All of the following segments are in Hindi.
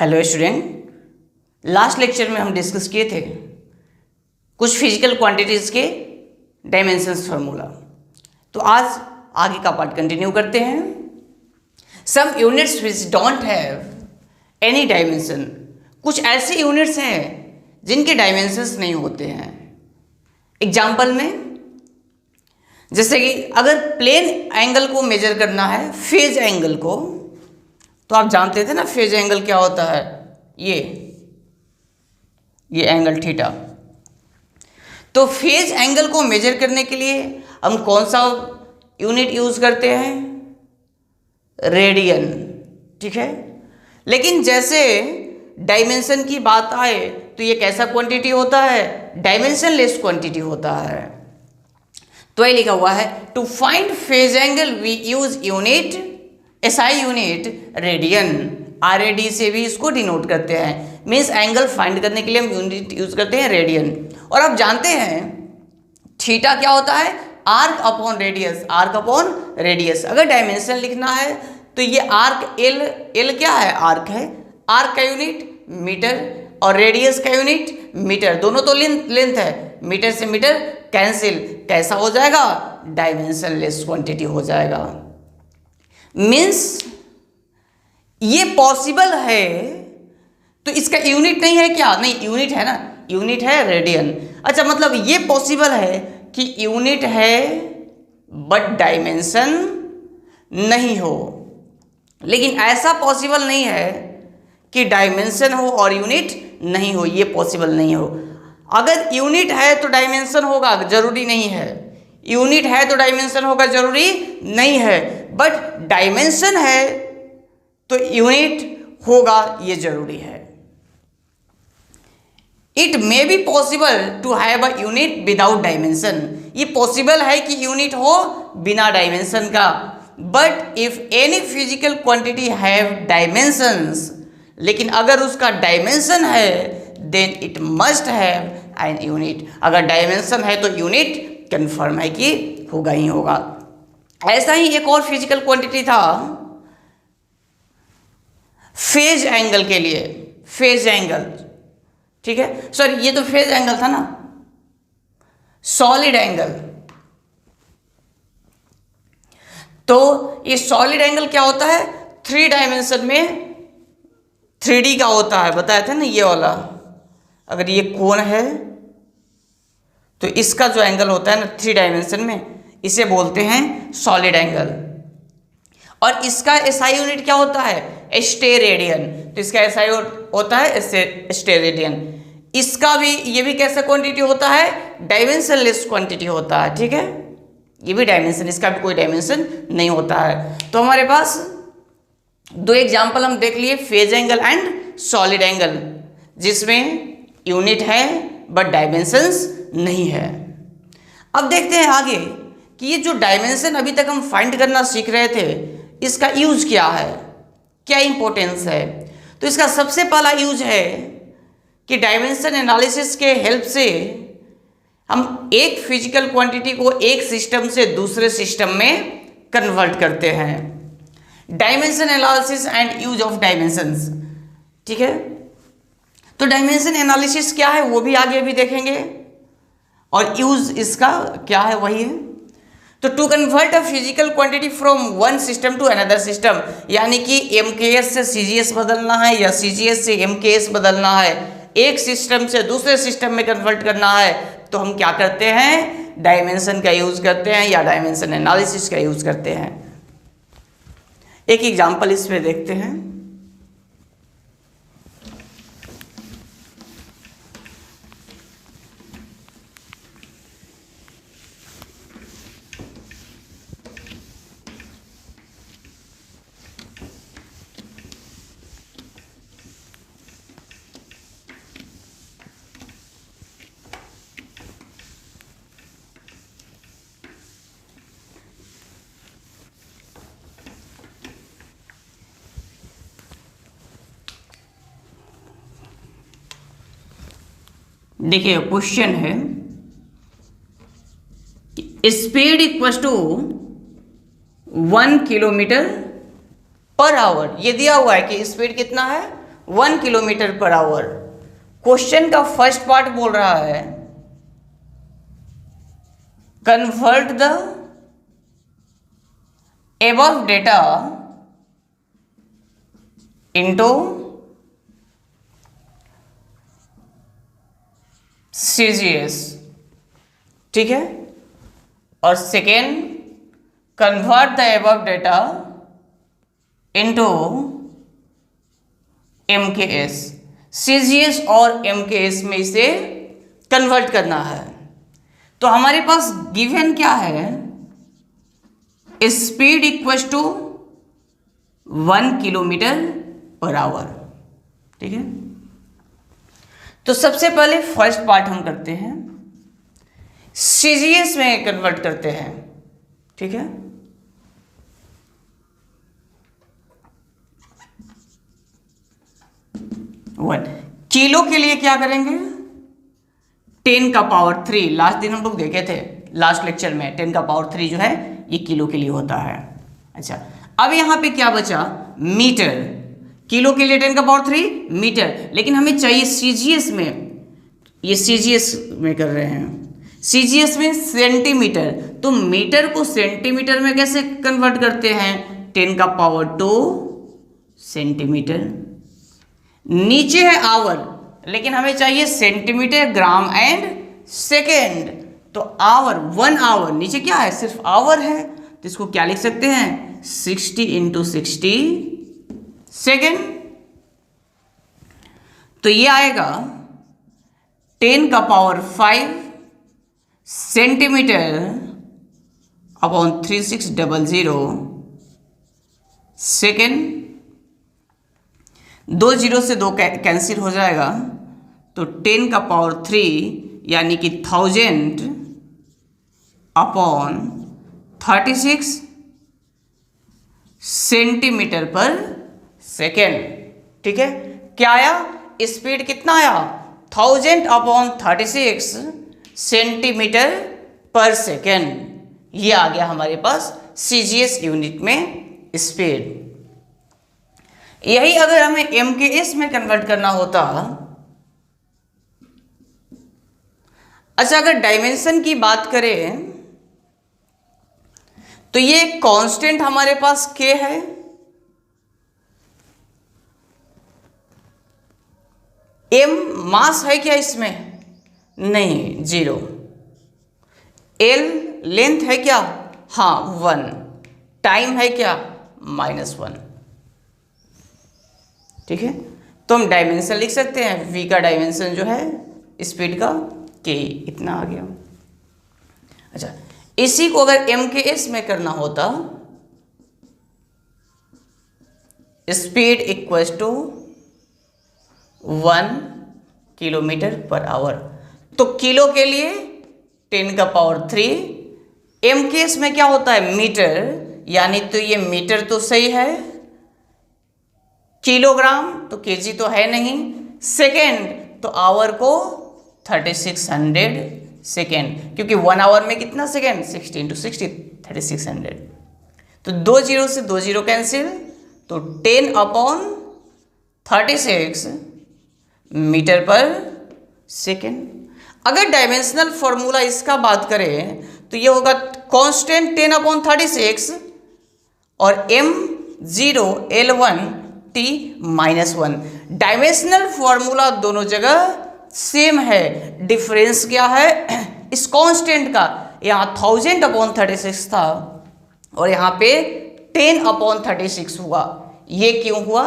हेलो स्टूडेंट, लास्ट लेक्चर में हम डिस्कस किए थे कुछ फिजिकल क्वांटिटीज़ के डायमेंशंस फार्मूला। तो आज आगे का पार्ट कंटिन्यू करते हैं। Some units which don't have any dimension, कुछ ऐसे यूनिट्स हैं जिनके डायमेंशंस नहीं होते हैं। एग्जाम्पल में जैसे कि अगर प्लेन एंगल को मेजर करना है, फेज एंगल को, तो आप जानते थे ना फेज एंगल क्या होता है, ये एंगल थीटा। तो फेज एंगल को मेजर करने के लिए हम कौन सा यूनिट यूज करते हैं? रेडियन, ठीक है। लेकिन जैसे डायमेंशन की बात आए तो ये कैसा क्वांटिटी होता है? डायमेंशनलेस क्वांटिटी होता है। तो ये लिखा हुआ है to find phase angle we use unit SI unit radian, RAD से भी इसको डिनोट करते हैं। मीन्स एंगल फाइंड करने के लिए हम यूनिट यूज करते हैं रेडियन। और आप जानते हैं थीटा क्या होता है? Arc upon radius, arc upon radius. अगर डायमेंशन लिखना है तो ये आर्क एल क्या है? आर्क है। आर्क का यूनिट मीटर और रेडियस का यूनिट मीटर, दोनों तो लेंथ है। मीटर से मीटर कैंसिल, कैसा हो जाएगा? डायमेंशनलेस क्वांटिटी हो जाएगा। मीन्स ये पॉसिबल है, तो इसका यूनिट नहीं है क्या? नहीं, यूनिट है ना, यूनिट है रेडियन। अच्छा, मतलब ये पॉसिबल है कि यूनिट है बट डायमेंशन नहीं हो, लेकिन ऐसा पॉसिबल नहीं है कि डायमेंशन हो और यूनिट नहीं हो। ये पॉसिबल नहीं हो। अगर यूनिट है तो डायमेंशन होगा, जरूरी नहीं है। यूनिट है तो डायमेंशन होगा, जरूरी नहीं है। बट डायमेंशन है तो यूनिट होगा, ये जरूरी है। It may be possible to have a unit without dimension, ये पॉसिबल है कि यूनिट हो बिना डायमेंशन का। But if any physical quantity have dimensions, लेकिन अगर उसका डायमेंशन है then it must have an unit. अगर डायमेंशन है तो यूनिट कंफर्म है कि होगा ही होगा। ऐसा ही एक और फिजिकल क्वांटिटी था फेज एंगल के लिए। फेज एंगल, ठीक है, सॉरी ये तो फेज एंगल था ना। सॉलिड एंगल, तो ये सॉलिड एंगल क्या होता है? 3 डायमेंशन में 3D का होता है, बताया था ना ये वाला। अगर ये कोण है तो इसका जो एंगल होता है ना 3 डायमेंशन में, इसे बोलते हैं सॉलिड एंगल। और इसका एसआई यूनिट क्या होता है? स्टेरेडियन। तो इसका एसआई होता है स्टेरेडियन। इसका भी, ये भी कैसा क्वांटिटी होता है? डायमेंशनलेस क्वांटिटी होता है, ठीक है। ये भी डायमेंशन, इसका भी कोई डायमेंशन नहीं होता है। तो हमारे पास 2 एग्जाम्पल हम देख लिए, phase angle and solid angle, जिसमें यूनिट है बट डायमेंशंस नहीं है। अब देखते हैं आगे कि ये जो डायमेंशन अभी तक हम फाइंड करना सीख रहे थे, इसका यूज क्या है, क्या इंपॉर्टेंस है। तो इसका सबसे पहला यूज है कि डायमेंशन एनालिसिस के हेल्प से हम एक फिजिकल क्वांटिटी को एक सिस्टम से दूसरे सिस्टम में कन्वर्ट करते हैं। Dimension analysis and use of dimensions, ठीक है। तो डायमेंशन एनालिसिस क्या है वो भी आगे भी देखेंगे, और यूज इसका क्या है वही है। तो to convert a physical quantity from one system to another system, यानी कि MKS से CGS बदलना है या CGS से MKS बदलना है, एक सिस्टम से दूसरे सिस्टम में कन्वर्ट करना है, तो हम क्या करते हैं? डायमेंशन का यूज करते हैं या डायमेंशन एनालिसिस का यूज करते हैं। एक एग्जांपल इसमें देखते हैं। देखिए क्वेश्चन है, speed equal to 1 kilometre per hour. ये दिया हुआ है कि स्पीड कितना है? 1 किलोमीटर पर आवर। क्वेश्चन का फर्स्ट पार्ट बोल रहा है convert the above data into CGS, ठीक है। और second, convert the above data into MKS। CGS और MKS में इसे कन्वर्ट करना है। तो हमारे पास गिवन क्या है, speed equal to 1 kilometre per hour, ठीक है। तो सबसे पहले फर्स्ट पार्ट हम करते हैं, CGS में कन्वर्ट करते हैं, ठीक है। वन किलो के लिए क्या करेंगे, 10 का पावर 3, लास्ट दिन हम लोग देखे थे लास्ट लेक्चर में, 10 का पावर 3 जो है ये किलो के लिए होता है। अच्छा, अब यहां पे क्या बचा, मीटर। किलो के लिए 10 का पावर 3 मीटर, लेकिन हमें चाहिए CGS में, ये CGS में कर रहे हैं, CGS में सेंटीमीटर। तो मीटर को सेंटीमीटर में कैसे कन्वर्ट करते हैं, 10 का पावर 2 सेंटीमीटर। नीचे है आवर, लेकिन हमें चाहिए सेंटीमीटर, ग्राम एंड सेकेंड। तो आवर, 1 आवर, नीचे क्या है, सिर्फ आवर है, तो इसको क्या लिख सकते हैं, 60 × 60 सेकेंड। तो ये आएगा 10 का power 5 centimetre upon 3600 second. 2 zero से 2 कैंसिल हो जाएगा, तो 10 का पावर 3 यानी कि 1000 अपॉन 36 सेंटीमीटर पर सेकेंड, ठीक है। क्या आया, स्पीड कितना आया, 1000 अपॉन 36 सेंटीमीटर पर सेकेंड। ये आ गया हमारे पास CGS यूनिट में स्पीड। यही अगर हमें MKS में कन्वर्ट करना होता, अच्छा अगर डायमेंशन की बात करें तो ये कांस्टेंट हमारे पास K है, M मास है क्या इसमें, नहीं, 0। L लेंथ है क्या, हाँ 1। टाइम है क्या, -1, ठीक है। तो हम डायमेंशन लिख सकते हैं, V का डायमेंशन जो है स्पीड का K, इतना आ गया। अच्छा, इसी को अगर MKS में करना होता, speed equals to 1 kilometre per hour. तो किलो के लिए 10 का पावर 3, MKS में क्या होता है, मीटर, यानी तो ये मीटर तो सही है, किलोग्राम तो केजी तो है नहीं, सेकेंड तो आवर को 3600 सेकेंड, क्योंकि 1 आवर में कितना सेकेंड, 60 × 60 3600। तो 2 जीरो से 2 जीरो कैंसिल, तो 10 अपॉन 36 मीटर पर सेकेंड। अगर डायमेंशनल फॉर्मूला इसका बात करें तो ये होगा कांस्टेंट 10 अपॉन 36 और m0 L1 t -1। Dimensional formula दोनों जगह सेम है, डिफरेंस क्या है, इस कांस्टेंट का, यहाँ 1000 अपॉन 36 था और यहाँ पे 10 अपॉन 36 हुआ। ये क्यों हुआ,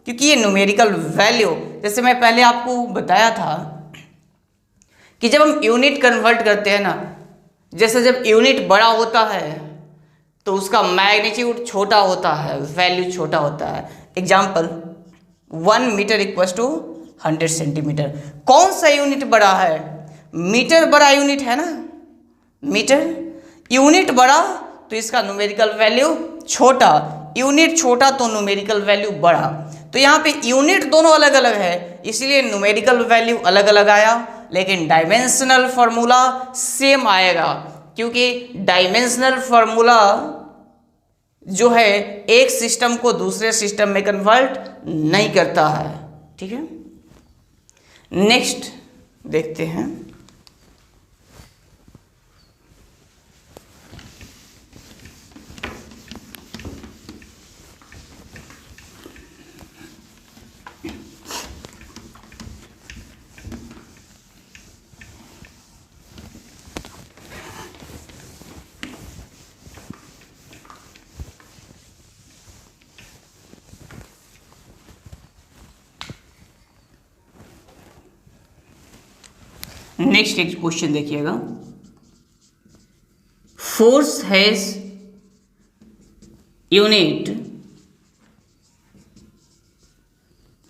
क्योंकि ये न्यूमेरिकल वैल्यू, जैसे मैं पहले आपको बताया था कि जब हम यूनिट कन्वर्ट करते हैं ना, जैसे जब यूनिट बड़ा होता है तो उसका मैग्नीट्यूड छोटा होता है, वैल्यू छोटा होता है। Example, 1 metre equals to 100 centimetre. कौन सा यूनिट बड़ा है, मीटर बड़ा यूनिट है ना, मीटर यूनिट बड़ा तो इसका न्यूमेरिकल वैल्यू छोटा, यूनिट छोटा तो न्यूमेरिकल वैल्यू बड़ा। तो यहाँ पे यूनिट दोनों अलग अलग है, इसलिए न्यूमेरिकल वैल्यू अलग अलग आया, लेकिन डायमेंशनल फॉर्मूला सेम आएगा, क्योंकि डायमेंशनल फॉर्मूला जो है एक सिस्टम को दूसरे सिस्टम में कन्वर्ट नहीं करता है। ठीक है, नेक्स्ट देखते हैं। नेक्स्ट एक क्वेश्चन देखिएगा, force has unit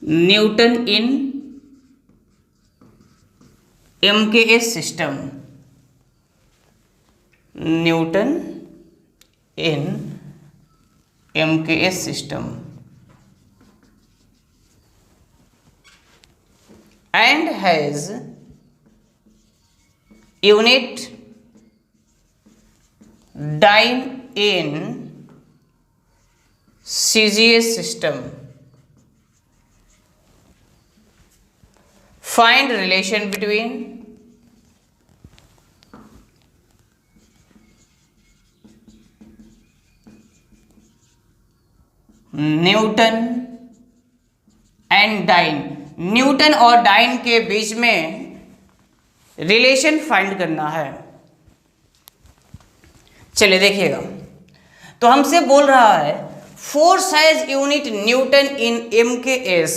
Newton in MKS system, Newton in MKS system and has unit dyne in CGS system. Find relation between newton and dyne. Newton और डाइन के बीच में रिलेशन फाइंड करना है। चलिए देखिएगा, तो हमसे बोल रहा है force has unit Newton in MKS,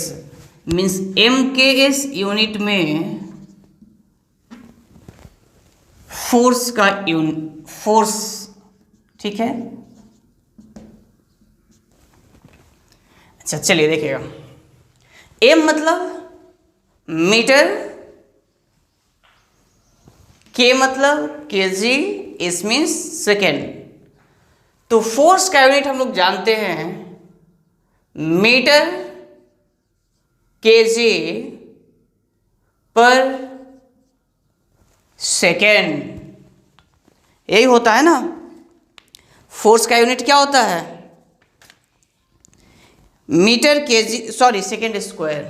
means MKS unit में फोर्स का फोर्स, ठीक है। अच्छा चलिए देखिएगा, एम मतलब मीटर, के मतलब केजी, एस मीन्स सेकेंड। तो फोर्स का यूनिट हम लोग जानते हैं मीटर केजी पर सेकेंड, यही होता है ना। फोर्स का यूनिट क्या होता है, metre kg, sorry second square,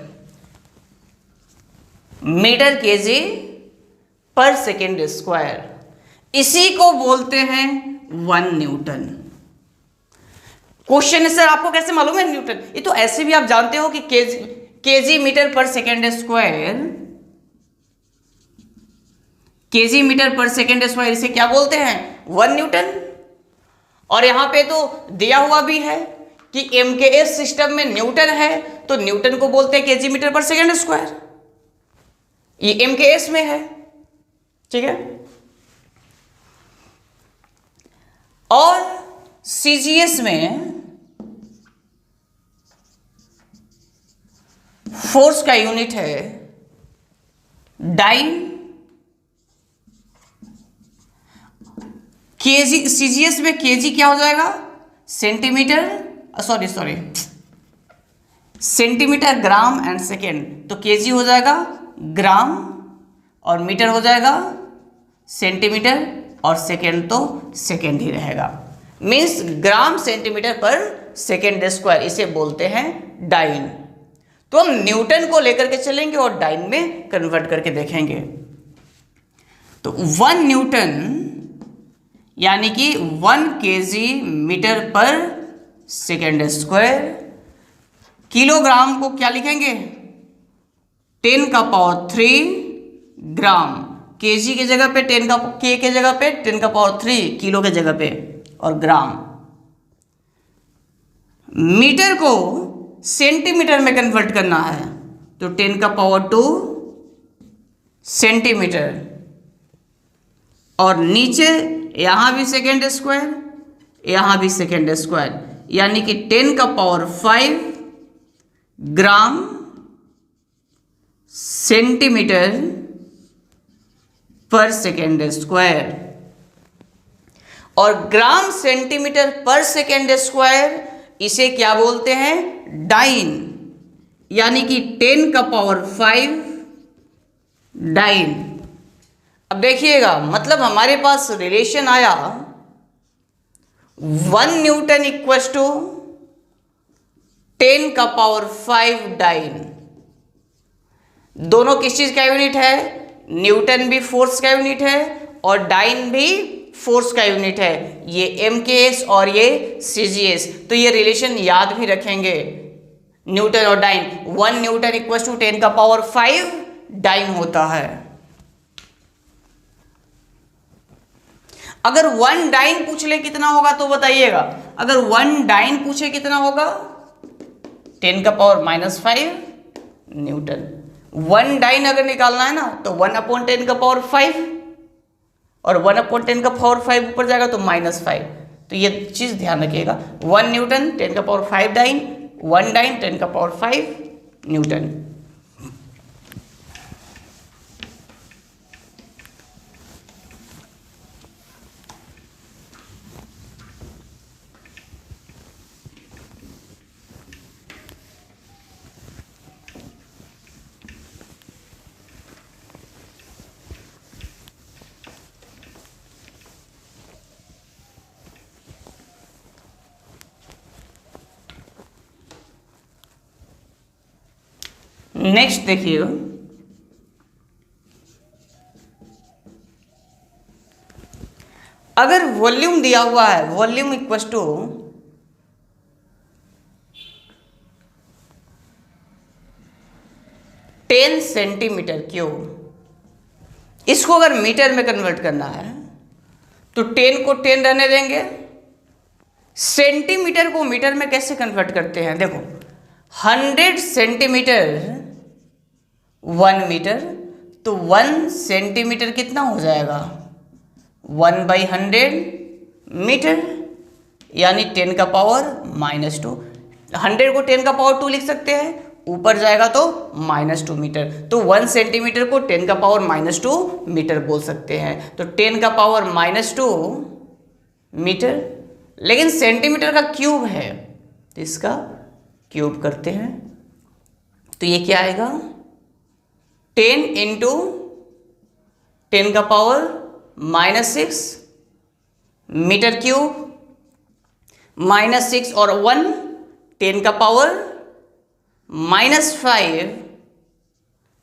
metre kg per second square, इसी को बोलते हैं 1 न्यूटन। क्वेश्चन है सर आपको कैसे मालूम है न्यूटन, ये तो ऐसे भी आप जानते हो कि केजी मीटर पर सेकेंड स्क्वायर, केजी मीटर पर सेकेंड स्क्वायर, इसे क्या बोलते हैं 1 न्यूटन। और यहां पे तो दिया हुआ भी है कि एमकेएस सिस्टम में न्यूटन है, तो न्यूटन को बोलते हैं केजी मीटर पर सेकेंड स्क्वायर, ये एमकेएस में है, ठीक है। और सीजीएस में फोर्स का यूनिट है डाइन, केजी, सीजीएस में केजी क्या हो जाएगा centimetre, sorry centimetre, gram and second, तो केजी हो जाएगा ग्राम और मीटर हो जाएगा सेंटीमीटर और सेकेंड तो सेकेंड ही रहेगा, मीन्स ग्राम सेंटीमीटर पर सेकेंड स्क्वायर, इसे बोलते हैं डाइन। तो हम न्यूटन को लेकर के चलेंगे और डाइन में कन्वर्ट करके देखेंगे। तो 1 न्यूटन यानी कि 1 केजी मीटर पर सेकेंड स्क्वायर, किलोग्राम को क्या लिखेंगे 10 का पावर 3 ग्राम, केजी की जगह पे 10 का के के जगह पे 10 का पावर 3, किलो के जगह पे, और ग्राम। मीटर को सेंटीमीटर में कन्वर्ट करना है, तो 10 का पावर 2 सेंटीमीटर, और नीचे यहां भी सेकेंड स्क्वायर, यहां भी सेकेंड स्क्वायर, यानी कि 10 का पावर 5 ग्राम सेंटीमीटर पर सेकेंड स्क्वायर। और ग्राम सेंटीमीटर पर सेकेंड स्क्वायर इसे क्या बोलते हैं डाइन, यानी कि 10 का पावर 5 डाइन। अब देखिएगा, मतलब हमारे पास रिलेशन आया 1 न्यूटन इक्वल टू 10 का पावर 5 डाइन, दोनों किस चीज का यूनिट है? न्यूटन भी फोर्स का यूनिट है और डाइन भी फोर्स का यूनिट है। ये MKS और ये CGS। तो ये रिलेशन याद भी रखेंगे, न्यूटन और dyne. 1 newton equal to 10⁵ dyne होता है। अगर 1 डाइन पूछ ले कितना होगा तो बताइएगा। अगर 1 डाइन पूछे कितना होगा? 10⁻⁵ न्यूटन। 1 डाइन अगर निकालना है ना तो 1/10⁵, और 1/10⁵ ऊपर जाएगा तो -5। तो ये चीज ध्यान रखिएगा। 1 newton 10⁵ dyne, 1 dyne 10⁵ newton. Next देखिए, अगर वॉल्यूम दिया हुआ है, volume equal to 10 centimetre cube, इसको अगर मीटर में कन्वर्ट करना है तो 10 को 10 रहने देंगे। सेंटीमीटर को मीटर में कैसे कन्वर्ट करते हैं? देखो, 100 सेंटीमीटर 1 मीटर, तो 1 सेंटीमीटर कितना हो जाएगा? 1/100 मीटर, यानी 10⁻²। 100 को 10⁻² लिख सकते हैं, ऊपर जाएगा तो -2 मीटर। तो 1 सेंटीमीटर को 10⁻² मीटर बोल सकते हैं। तो 10⁻² मीटर, लेकिन सेंटीमीटर का क्यूब है तो इसका क्यूब करते हैं। तो ये क्या आएगा? 10 इंटू 10⁻⁻6 मीटर क्यूब, -6 और 1 10⁻⁻5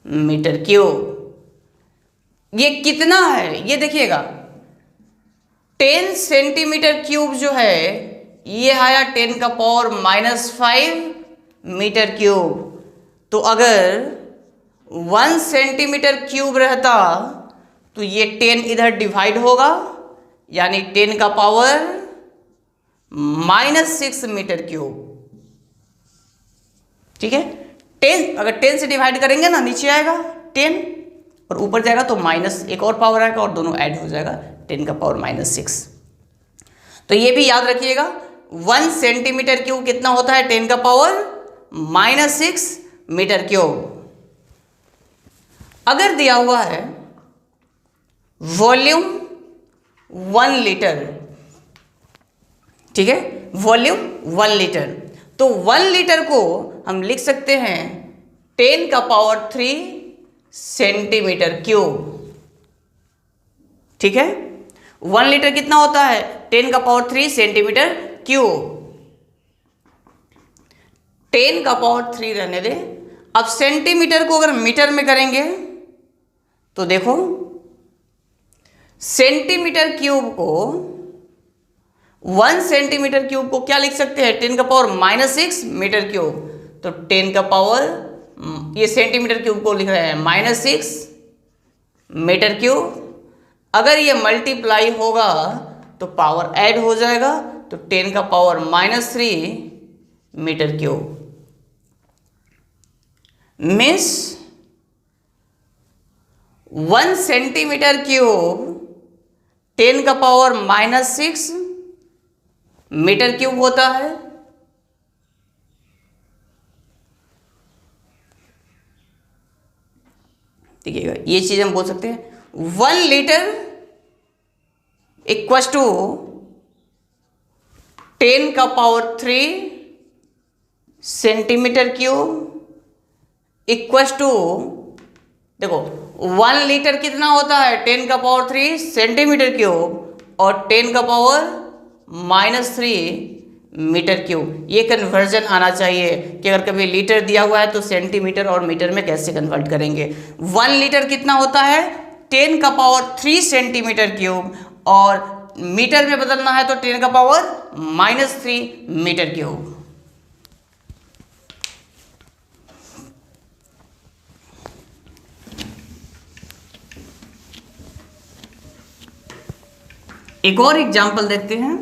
मीटर क्यूब। ये कितना है ये देखिएगा। 10 सेंटीमीटर क्यूब जो है ये आया 10⁻⁻5 मीटर क्यूब। तो अगर 1 सेंटीमीटर क्यूब रहता तो ये 10 इधर डिवाइड होगा, यानी 10⁻⁻6 मीटर क्यूब। ठीक है, 10 अगर 10 से डिवाइड करेंगे ना नीचे आएगा 10 और ऊपर जाएगा तो माइनस एक और पावर आएगा और दोनों ऐड हो जाएगा 10⁻⁻6। तो ये भी याद रखिएगा, 1 सेंटीमीटर क्यूब कितना होता है? 10⁻⁻6 मीटर क्यूब। अगर दिया हुआ है वॉल्यूम 1 लीटर, ठीक है, वॉल्यूम 1 लीटर, तो 1 लीटर को हम लिख सकते हैं 10⁻³ सेंटीमीटर क्यूब। ठीक है, 1 लीटर कितना होता है? 10⁻³ सेंटीमीटर क्यूब। 10⁻³ रहने दे। अब सेंटीमीटर को अगर मीटर में करेंगे तो देखो, सेंटीमीटर क्यूब को 1 सेंटीमीटर क्यूब को क्या लिख सकते हैं? 10⁻⁻6 मीटर क्यूब। तो 10 ये सेंटीमीटर क्यूब को लिख रहे हैं -6 मीटर क्यूब। अगर ये मल्टीप्लाई होगा तो पावर ऐड हो जाएगा, तो 10⁻³ metre cube. Means 1 centimetre cube 10⁻⁻6 metre cube होता है। देखिएगा, ये चीज हम बोल सकते हैं 1 litre equal to 10⁻³ centimetre cube equal to, देखो 1 लीटर कितना होता है? 10⁻³ सेंटीमीटर क्यूब और 10⁻⁻3 मीटर क्यूब। ये कन्वर्जन आना चाहिए कि अगर कभी लीटर दिया हुआ है तो सेंटीमीटर और मीटर में कैसे कन्वर्ट करेंगे। 1 लीटर कितना होता है 10⁻³ सेंटीमीटर क्यूब, और मीटर में बदलना है तो 10⁻³ मीटर क्यूब। एक और एग्जांपल देखते हैं।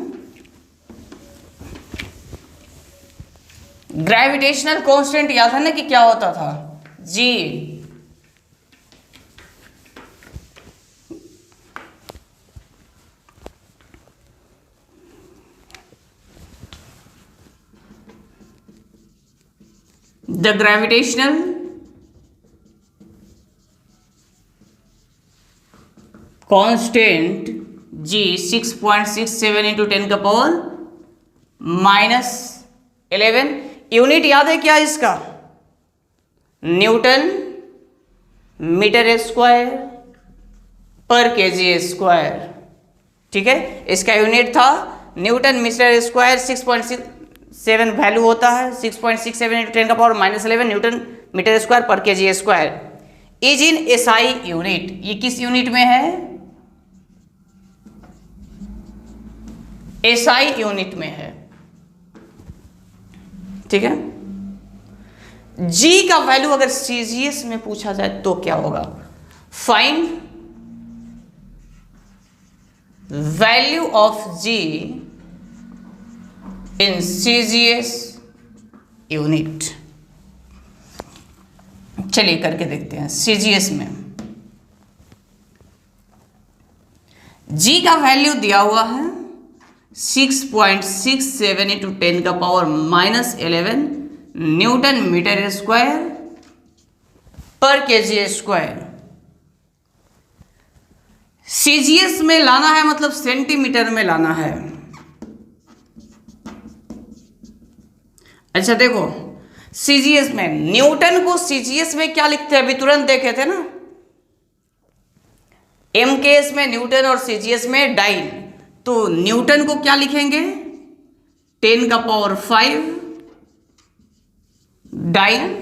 ग्रेविटेशनल कांस्टेंट याद है ना कि क्या होता था G, the gravitational constant G 6.67 into 10⁻⁻11। Unit याद है क्या इसका, न्यूटन मीटर स्क्वायर पर केजी स्क्वायर। ठीक है, इसका यूनिट था न्यूटन मीटर स्क्वायर। 6.67 वैल्यू होता है, 6.67 इंटू 10⁻⁻11 न्यूटन मीटर स्क्वायर पर KG square is in SI unit. ये किस यूनिट में है, एसआई यूनिट में है। ठीक है, जी का वैल्यू अगर सीजीएस में पूछा जाए तो क्या होगा, find value of g in CGS unit. चलिए करके देखते हैं। सीजीएस में जी का वैल्यू दिया हुआ है 6.67 इंटू 10⁻⁻11 न्यूटन मीटर स्क्वायर पर केजी स्क्वायर। सीजीएस में लाना है मतलब सेंटीमीटर में लाना है। अच्छा देखो, सीजीएस में न्यूटन को सीजीएस में क्या लिखते हैं, अभी तुरंत देखे थे ना, एमकेएस में न्यूटन और सीजीएस में डाइन। तो न्यूटन को क्या लिखेंगे 10⁵ डाइन,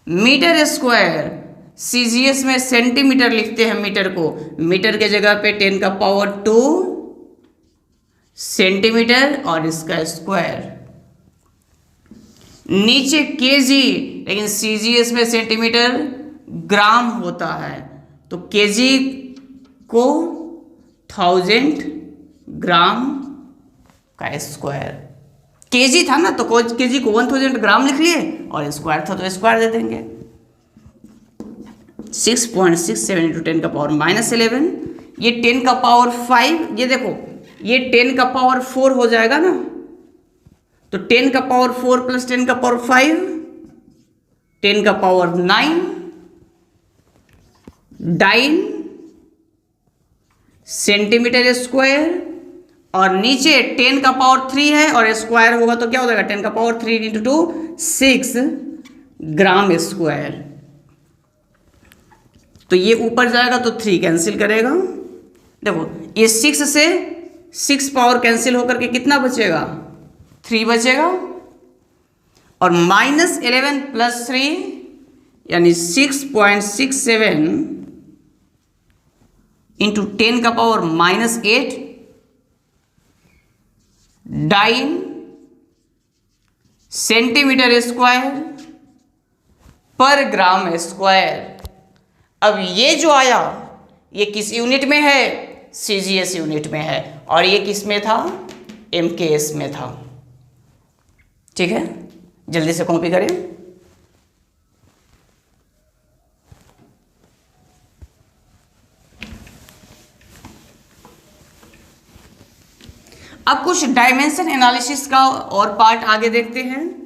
मीटर स्क्वायर सीजीएस में सेंटीमीटर लिखते हैं मीटर को, मीटर के जगह पे 10⁻² सेंटीमीटर और इसका स्क्वायर। नीचे केजी, लेकिन सीजीएस में सेंटीमीटर ग्राम होता है तो केजी को 1000 ग्राम का स्क्वायर। केजी था ना तो केजी को 1000 ग्राम लिख लिए, और स्क्वायर था तो स्क्वायर दे देंगे। 6.67 इंटू 10⁻⁻11, ये 10⁵, ये देखो ये 10⁴ हो जाएगा ना, तो 10⁴ प्लस 10⁵, 10⁹ डाइन सेंटीमीटर स्क्वायर, और नीचे 10⁻³ है और स्क्वायर होगा तो क्या हो जाएगा 10⁻³ इंटू 2 6 ग्राम स्क्वायर। तो ये ऊपर जाएगा तो 3 कैंसिल करेगा। देखो ये 6 से 6 पावर कैंसिल होकर के कितना बचेगा 3 बचेगा, और -11 प्लस 3 यानी 6.67 इंटू 10⁻⁻8 डाइन सेंटीमीटर स्क्वायर पर ग्राम स्क्वायर। अब ये जो आया ये किस यूनिट में है, सीजीएस यूनिट में है, और ये किस में था, एमकेएस में था। ठीक है, जल्दी से कॉपी करें। अब कुछ डायमेंशन एनालिसिस का और पार्ट आगे देखते हैं।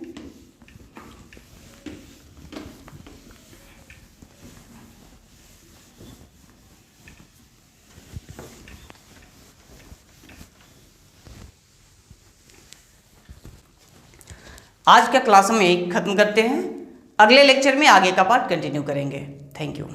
आज का क्लास हम यही खत्म करते हैं, अगले लेक्चर में आगे का पार्ट कंटिन्यू करेंगे। Thank you.